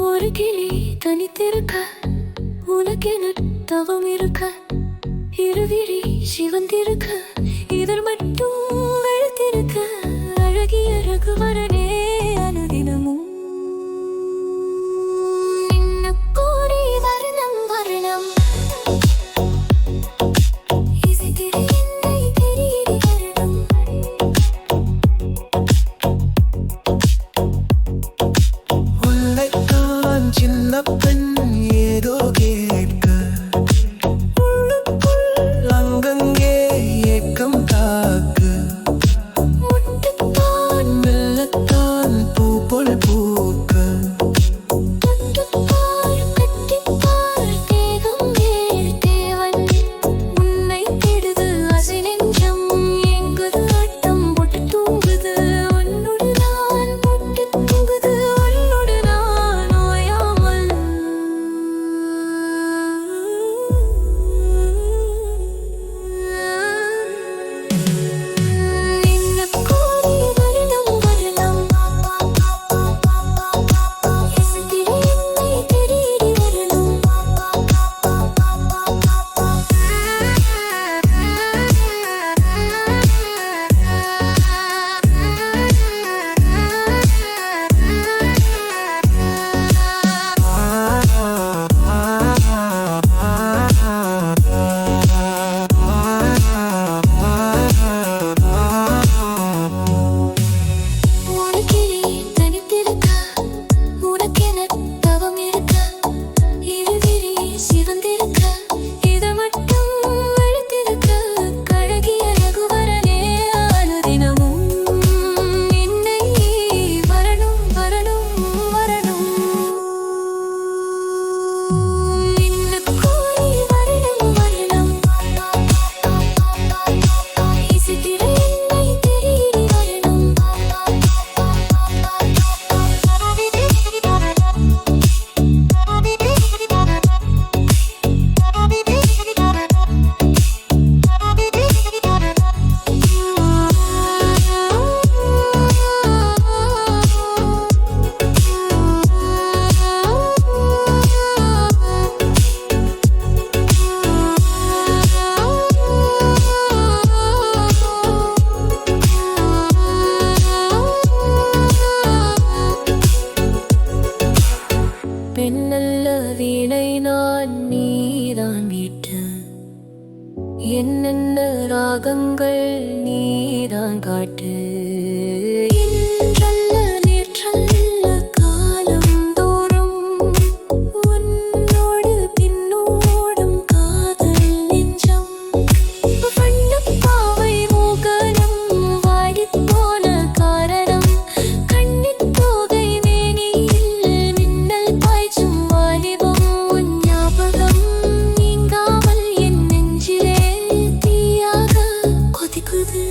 ஒரு கிளி தனித்திருக்க உனக்கென தவம் இருக்க இருவிழி சிவந்திருக்க இதழ் மட்டும் வெளுத்திருக்க அழகிய ரகுவரனே அனுதினமும் நின்ன கோடி வர்ணம் வர்ணம் இசைத்திரு என்னை தேடி வரணும் உன்னைத்தான் சின்ன பெண் ஏதோ கேட்க உள்ளுக்குள் அங்கங்கே ஏக்கம் தாக்க முட்டுத்தான் மெல்லத்தான் பூ போல் பூக்க தொட்டுப்பார் கட்டிப்பார் தேகம் வேறு தேவன் உன்னை தேடுது அசை நெஞ்சம் எங்குது ஆட்டம் போட்டு தூங்குது உன்னோடு நான் போட்டு தூங்குது உன்னோடு நான் ஓயாமல் நின்ன கோடி வருடம் வரலாம் இசைத்திரு என்னை தேடி வரணும் உனக்கிலே தனித்திருக்க உனக்கென தவம் இருக்க இருவிழி சிவந்திருக்க இதை மட்டும் வெளுத்திருக்க கழகிய ரகுவரனே அனுதினமும் என்னை வரணும் வரணும் வரணும் நின்ன கோடி வருடம் வரணும் இசைத்திரு என்னை தேடி வரணும் பெண்ணல்ல வீணை நான் நீதான் மீட்டு என்னென்ன ராகங்கள் நீதான் காட்டு இன்றல்ல நேற்றல்ல காலம் தோறும் உன்னோடு பின்னோடும் காதல் நெஞ்சம் வண்ணப்பாவை மோகனம் வாடிப் போன காரணம் கண்ணித் தோகை மேனியில் மின்னல் பாய்ச்சும் வாலிபம் உன் ஞாபகம் நீங்காமல் என் நெஞ்சிலே தீயாக கொதிக்குது